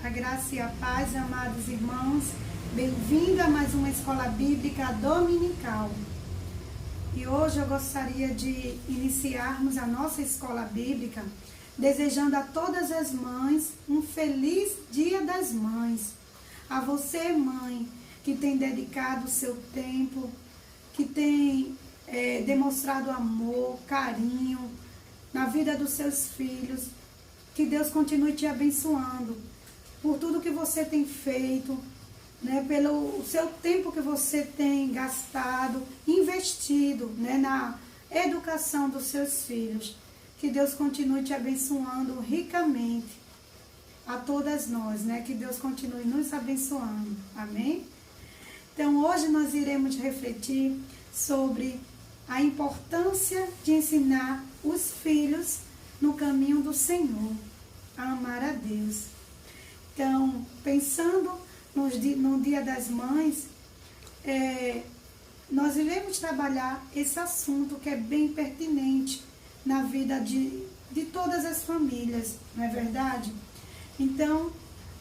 A graça e a paz, amados irmãos. Bem-vindo a mais uma Escola Bíblica Dominical. E hoje eu gostaria de iniciarmos a nossa Escola Bíblica desejando a todas as mães um feliz Dia das Mães. A você, mãe, que tem dedicado o seu tempo, que tem demonstrado amor, carinho na vida dos seus filhos. Que Deus continue te abençoando por tudo que você tem feito, né, pelo seu tempo que você tem gastado, investido, né, na educação dos seus filhos. Que Deus continue te abençoando ricamente a todas nós, né? Que Deus continue nos abençoando. Amém? Então, hoje nós iremos refletir sobre a importância de ensinar os filhos no caminho do Senhor, a amar a Deus. Então, pensando no Dia das Mães, nós iremos trabalhar esse assunto que é bem pertinente na vida de todas as famílias, não é verdade? Então,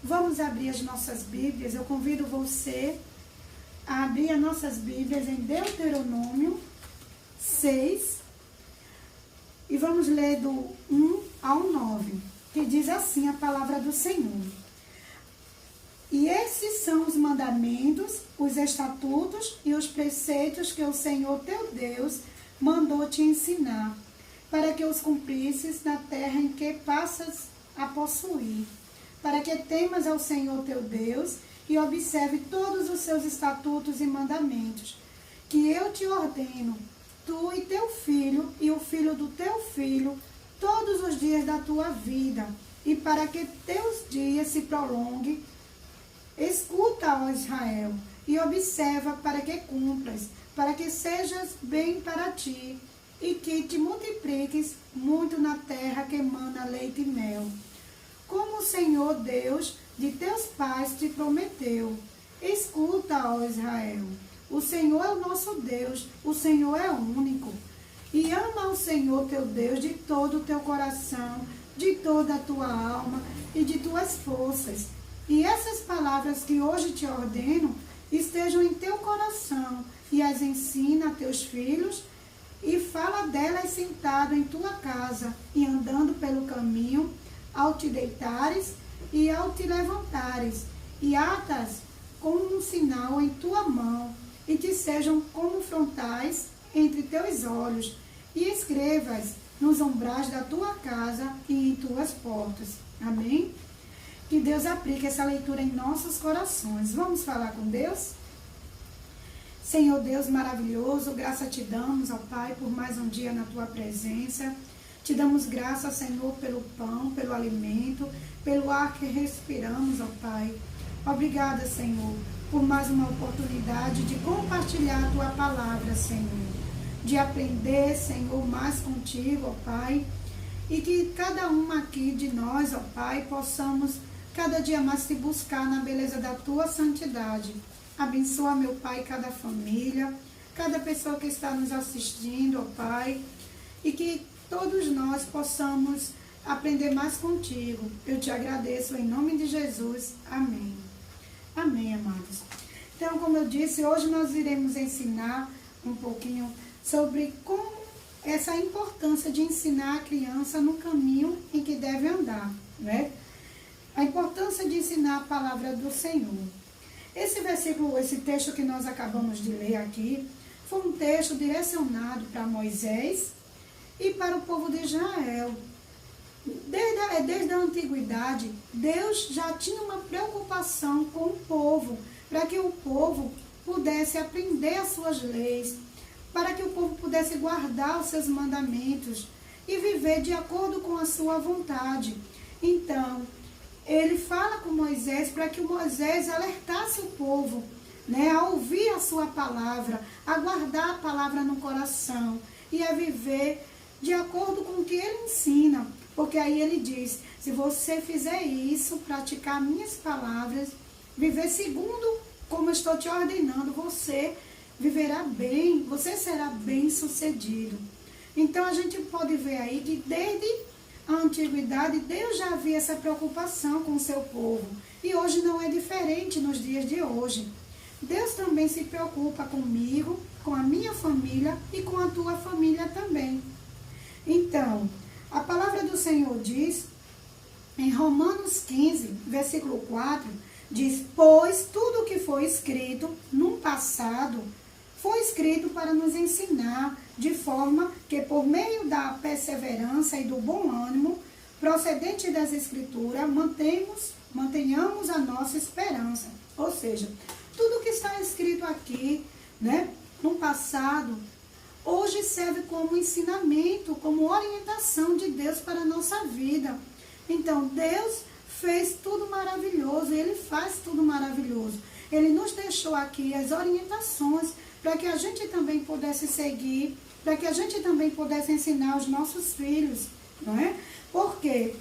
vamos abrir as nossas Bíblias. Eu convido você a abrir as nossas Bíblias em Deuteronômio 6 e vamos ler do 1 ao 9, que diz assim a palavra do Senhor. E esses são os mandamentos, os estatutos e os preceitos que o Senhor teu Deus mandou te ensinar, para que os cumprisses na terra em que passas a possuir, para que temas ao Senhor teu Deus e observe todos os seus estatutos e mandamentos, que eu te ordeno, tu e teu filho e o filho do teu filho, todos os dias da tua vida, e para que teus dias se prolonguem. Escuta, ó Israel, e observa para que cumpras, para que sejas bem para ti, e que te multipliques muito na terra que emana leite e mel. Como o Senhor Deus de teus pais te prometeu. Escuta, ó Israel, o Senhor é o nosso Deus, o Senhor é único. E ama o Senhor teu Deus de todo o teu coração, de toda a tua alma e de tuas forças. E essas palavras que hoje te ordeno estejam em teu coração, e as ensina a teus filhos, e fala delas sentado em tua casa, e andando pelo caminho, ao te deitares e ao te levantares, e atas como um sinal em tua mão, e te sejam como frontais entre teus olhos, e escrevas nos umbrais da tua casa e em tuas portas. Amém? Que Deus aplique essa leitura em nossos corações. Vamos falar com Deus? Senhor Deus maravilhoso, graça te damos, ó Pai, por mais um dia na tua presença. Te damos graça, Senhor, pelo pão, pelo alimento, pelo ar que respiramos, ó Pai. Obrigada, Senhor, por mais uma oportunidade de compartilhar a tua palavra, Senhor. De aprender, Senhor, mais contigo, ó Pai. E que cada uma aqui de nós, ó Pai, possamos cada dia mais te buscar na beleza da tua santidade. Abençoa, meu Pai, cada família, cada pessoa que está nos assistindo, ó Pai, e que todos nós possamos aprender mais contigo. Eu te agradeço em nome de Jesus. Amém. Amém, amados. Então, como eu disse, hoje nós iremos ensinar um pouquinho sobre como essa importância de ensinar a criança no caminho em que deve andar, né? A importância de ensinar a palavra do Senhor. Esse versículo, esse texto que nós acabamos de ler aqui, foi um texto direcionado para Moisés e para o povo de Israel. Desde a antiguidade, Deus já tinha uma preocupação com o povo, para que o povo pudesse aprender as suas leis, para que o povo pudesse guardar os seus mandamentos e viver de acordo com a sua vontade. Então, ele fala com Moisés para que Moisés alertasse o povo, né, a ouvir a sua palavra, a guardar a palavra no coração e a viver de acordo com o que ele ensina. Porque aí ele diz, se você fizer isso, praticar minhas palavras, viver segundo como eu estou te ordenando, você viverá bem, você será bem sucedido. Então a gente pode ver aí que desde a antiguidade, Deus já havia essa preocupação com o seu povo. E hoje não é diferente nos dias de hoje. Deus também se preocupa comigo, com a minha família e com a tua família também. Então, a palavra do Senhor diz, em Romanos 15, versículo 4, diz: pois tudo o que foi escrito no passado foi escrito para nos ensinar, de forma que por meio da perseverança e do bom ânimo procedente das Escrituras, mantenhamos a nossa esperança. Ou seja, tudo que está escrito aqui, né, no passado, hoje serve como ensinamento, como orientação de Deus para a nossa vida. Então, Deus fez tudo maravilhoso, Ele faz tudo maravilhoso. Ele nos deixou aqui as orientações para que a gente também pudesse seguir, para que a gente também pudesse ensinar os nossos filhos, não é? Porque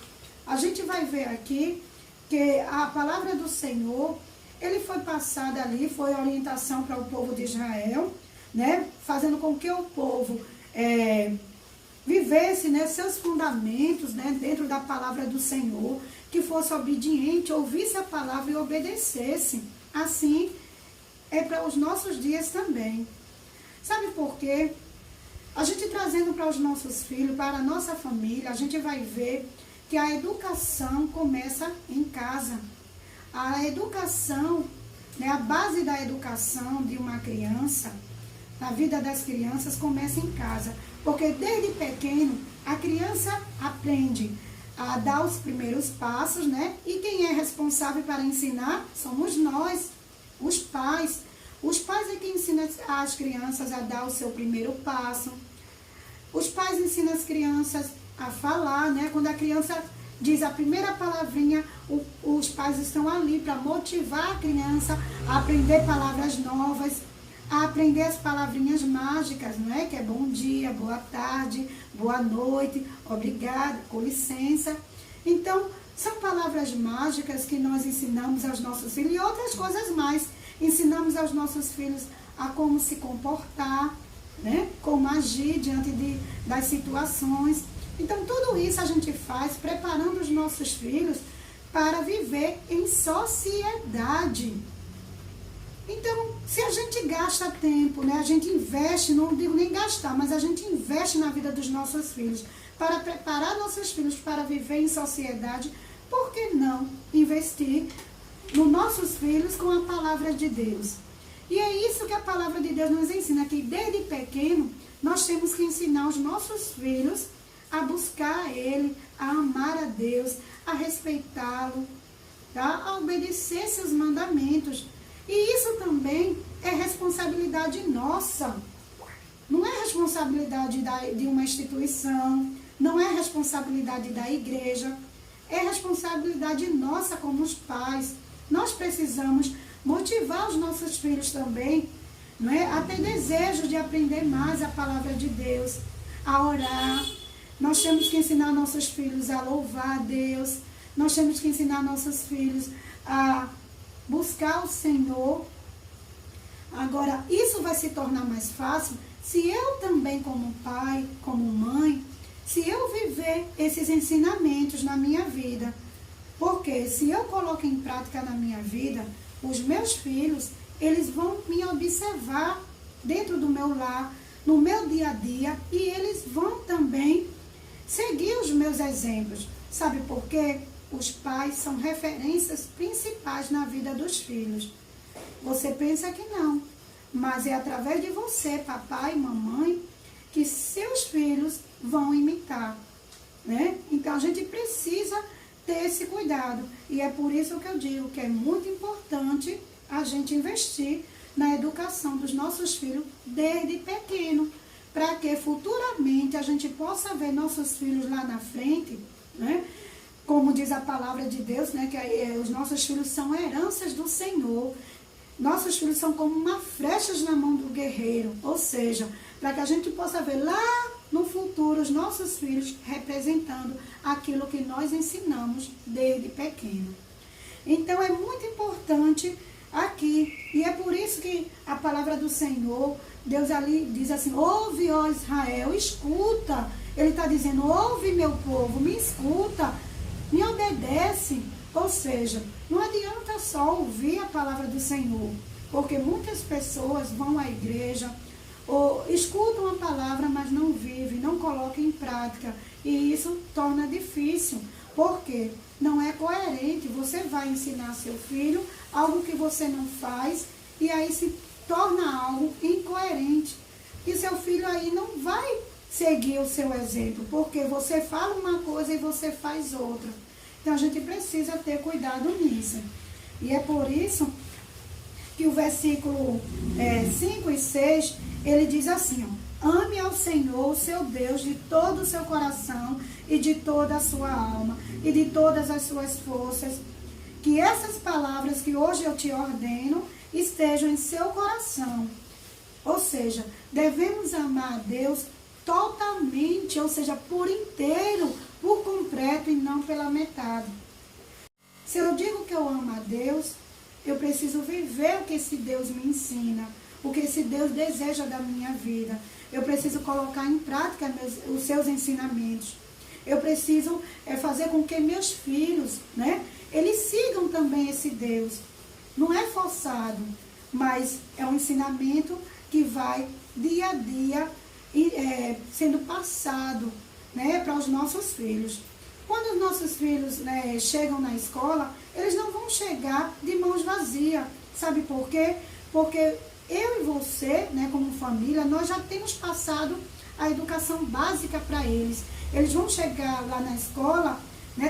a gente vai ver aqui que a palavra do Senhor, ele foi passada ali, foi orientação para o povo de Israel, né? Fazendo com que o povo vivesse, né, seus fundamentos, né, dentro da palavra do Senhor, que fosse obediente, ouvisse a palavra e obedecesse. Assim é para os nossos dias também. Sabe por quê? A gente trazendo para os nossos filhos, para a nossa família, a gente vai ver que a educação começa em casa. A educação, né, a base da educação de uma criança, na vida das crianças, começa em casa. Porque desde pequeno, a criança aprende a dar os primeiros passos, né? E quem é responsável para ensinar somos nós, os pais. Os pais é quem ensina as crianças a dar o seu primeiro passo. Os pais ensinam as crianças a falar, né? Quando a criança diz a primeira palavrinha, os pais estão ali para motivar a criança a aprender palavras novas, a aprender as palavrinhas mágicas, não é? Que é bom dia, boa tarde, boa noite, obrigado, com licença. Então, são palavras mágicas que nós ensinamos aos nossos filhos e outras coisas mais. Ensinamos aos nossos filhos a como se comportar, né? Como agir diante das situações. Então, tudo isso a gente faz preparando os nossos filhos para viver em sociedade. Então, se a gente gasta tempo, né, a gente investe, não digo nem gastar, mas a gente investe na vida dos nossos filhos para preparar nossos filhos para viver em sociedade, por que não investir nos nossos filhos com a palavra de Deus? E é isso que a palavra de Deus nos ensina, que desde pequeno nós temos que ensinar os nossos filhos a buscar a Ele, a amar a Deus, a respeitá-lo, tá? A obedecer seus mandamentos. E isso também é responsabilidade nossa. Não é responsabilidade de uma instituição, não é responsabilidade da igreja, é responsabilidade nossa como os pais. Nós precisamos motivar os nossos filhos também, não é? A ter desejo de aprender mais a palavra de Deus, a orar. Nós temos que ensinar nossos filhos a louvar a Deus, nós temos que ensinar nossos filhos a buscar o Senhor. Agora, isso vai se tornar mais fácil se eu também, como pai, como mãe, se eu viver esses ensinamentos na minha vida. Porque se eu coloco em prática na minha vida, os meus filhos, eles vão me observar dentro do meu lar, no meu dia a dia, e eles vão também seguir os meus exemplos. Sabe por quê? Os pais são referências principais na vida dos filhos. Você pensa que não, mas é através de você, papai e mamãe, que seus filhos vão imitar, né? Então a gente precisa ter esse cuidado. E é por isso que eu digo que é muito importante a gente investir na educação dos nossos filhos desde pequeno, para que futuramente a gente possa ver nossos filhos lá na frente, né? Como diz a palavra de Deus, né, que os nossos filhos são heranças do Senhor. Nossos filhos são como uma flecha na mão do guerreiro. Ou seja, para que a gente possa ver lá no futuro os nossos filhos representando aquilo que nós ensinamos desde pequeno. Então é muito importante aqui. E é por isso que a palavra do Senhor, Deus ali diz assim: ouve, ó Israel, escuta. Ele está dizendo, ouve meu povo, me escuta, me obedece. Ou seja, não adianta só ouvir a palavra do Senhor, porque muitas pessoas vão à igreja, ou escutam a palavra, mas não vivem, não colocam em prática. E isso torna difícil, porque não é coerente. Você vai ensinar seu filho algo que você não faz, e aí se torna algo incoerente. E seu filho aí não vai seguir o seu exemplo, porque você fala uma coisa e você faz outra. Então a gente precisa ter cuidado nisso. E é por isso que o versículo 5 e 6, ele diz assim, ó, ame ao Senhor, seu Deus, de todo o seu coração e de toda a sua alma e de todas as suas forças. Que essas palavras que hoje eu te ordeno estejam em seu coração. Ou seja, devemos amar a Deus totalmente, ou seja, por inteiro, por completo e não pela metade. Se eu digo que eu amo a Deus, eu preciso viver o que esse Deus me ensina, o que esse Deus deseja da minha vida. Eu preciso colocar em prática os seus ensinamentos. Eu preciso fazer com que meus filhos, eles sigam também esse Deus. Não é forçado, mas é um ensinamento que vai dia a dia sendo passado, para os nossos filhos. Quando os nossos filhos chegam na escola, eles não vão chegar de mãos vazias. Sabe por quê? Porque eu e você, como família, nós já temos passado a educação básica para eles. Eles vão chegar lá na escola,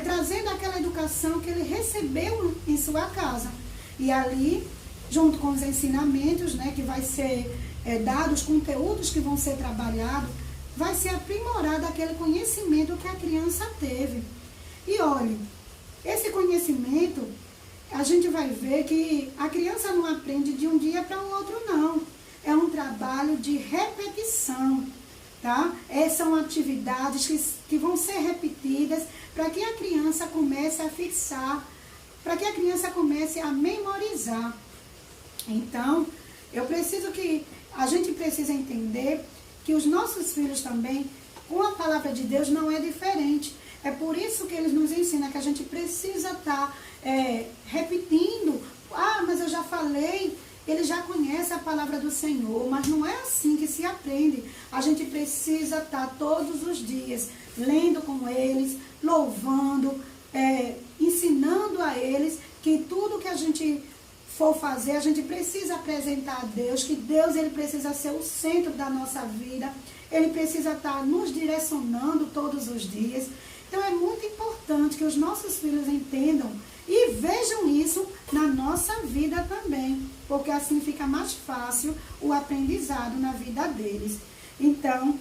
trazendo aquela educação que ele recebeu em sua casa. E ali, junto com os ensinamentos, que vai ser dados, os conteúdos que vão ser trabalhados, vai ser aprimorado aquele conhecimento que a criança teve. E olha, esse conhecimento, a gente vai ver que a criança não aprende de um dia para o outro, não. É um trabalho de repetição, tá? São atividades que vão ser repetidas para que a criança comece a fixar, para que a criança comece a memorizar. Então, a gente precisa entender que os nossos filhos também, com a palavra de Deus, não é diferente. É por isso que eles nos ensinam que a gente precisa estar repetindo. Ah, mas eu já falei, ele já conhece a palavra do Senhor, mas não é assim que se aprende. A gente precisa estar todos os dias lendo com eles, louvando, ensinando a eles que tudo que a gente for fazer, a gente precisa apresentar a Deus, que Deus ele precisa ser o centro da nossa vida, ele precisa estar nos direcionando todos os dias. Então é muito importante que os nossos filhos entendam e vejam isso na nossa vida também, porque assim fica mais fácil o aprendizado na vida deles. Então,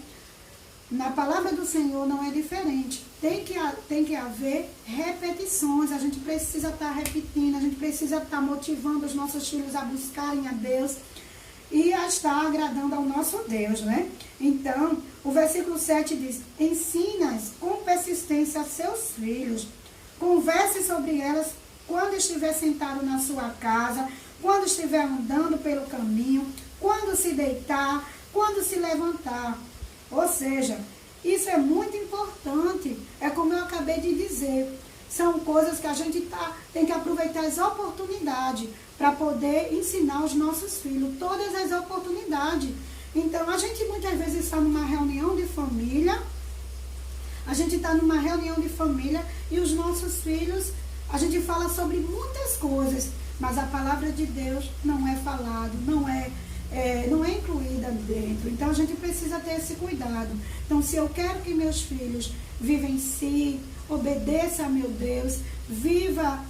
na palavra do Senhor não é diferente. Tem que haver repetições, a gente precisa estar repetindo, a gente precisa estar motivando os nossos filhos a buscarem a Deus e a estar agradando ao nosso Deus, Então, o versículo 7 diz, ensina-as com persistência a seus filhos, converse sobre elas quando estiver sentado na sua casa, quando estiver andando pelo caminho, quando se deitar, quando se levantar. Ou seja, isso é muito importante, é como eu acabei de dizer, são coisas que a gente tem que aproveitar as oportunidades para poder ensinar os nossos filhos, todas as oportunidades. Então, a gente muitas vezes está numa reunião de família, e os nossos filhos, a gente fala sobre muitas coisas, mas a palavra de Deus não é falado, não é incluída dentro. Então a gente precisa ter esse cuidado. Então, se eu quero que meus filhos vivenciem, obedeçam a meu Deus, viva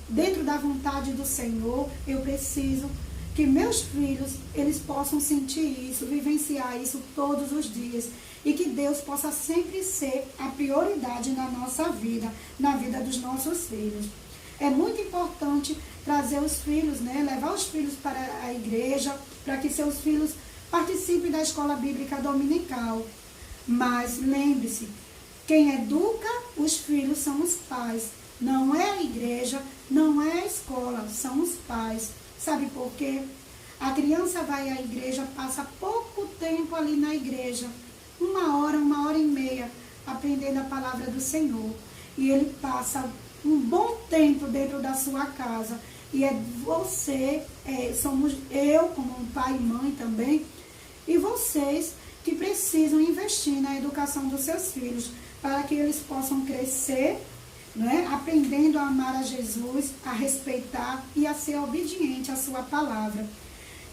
dentro da vontade do Senhor, eu preciso que meus filhos, eles possam sentir isso, vivenciar isso todos os dias. E que Deus possa sempre ser a prioridade na nossa vida, na vida dos nossos filhos. É muito importante trazer os filhos, levar os filhos para a igreja, para que seus filhos participem da escola bíblica dominical. Mas lembre-se, quem educa os filhos são os pais. Não é a igreja, não é a escola, são os pais. Sabe por quê? A criança vai à igreja, passa pouco tempo ali na igreja, uma hora e meia, aprendendo a palavra do Senhor. E ele passa um bom tempo dentro da sua casa. E é você, somos eu, como pai e mãe também, e vocês que precisam investir na educação dos seus filhos, para que eles possam crescer, né, aprendendo a amar a Jesus, a respeitar e a ser obediente à sua palavra.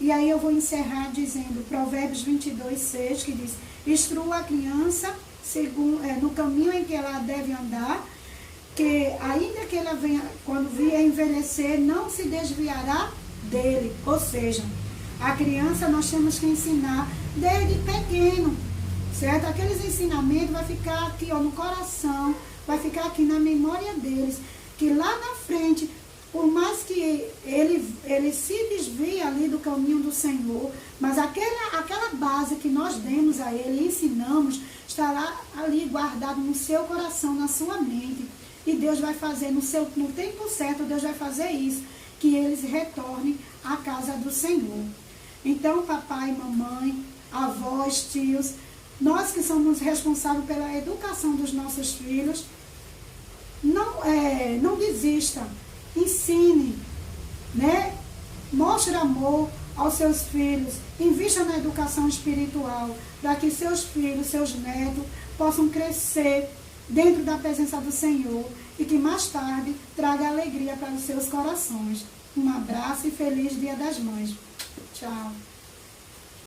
E aí eu vou encerrar dizendo Provérbios 22:6, que diz: instrua a criança no caminho em que ela deve andar, que ainda que ela venha, quando vier envelhecer, não se desviará dele. Ou seja, a criança nós temos que ensinar desde pequeno, certo? Aqueles ensinamentos vai ficar aqui, ó, no coração, vai ficar aqui na memória deles, que lá na frente, por mais que ele se desvie ali do caminho do Senhor, mas aquela base que nós demos a ele e ensinamos, estará ali guardado no seu coração, na sua mente. E Deus vai fazer, no tempo certo, Deus vai fazer isso, que eles retornem à casa do Senhor. Então, papai, mamãe, avós, tios, nós que somos responsáveis pela educação dos nossos filhos, não desista, ensine, né? Mostre amor aos seus filhos, invista na educação espiritual, para que seus filhos, seus netos, possam crescer dentro da presença do Senhor e que mais tarde traga alegria para os seus corações. Um abraço e feliz Dia das Mães. Tchau.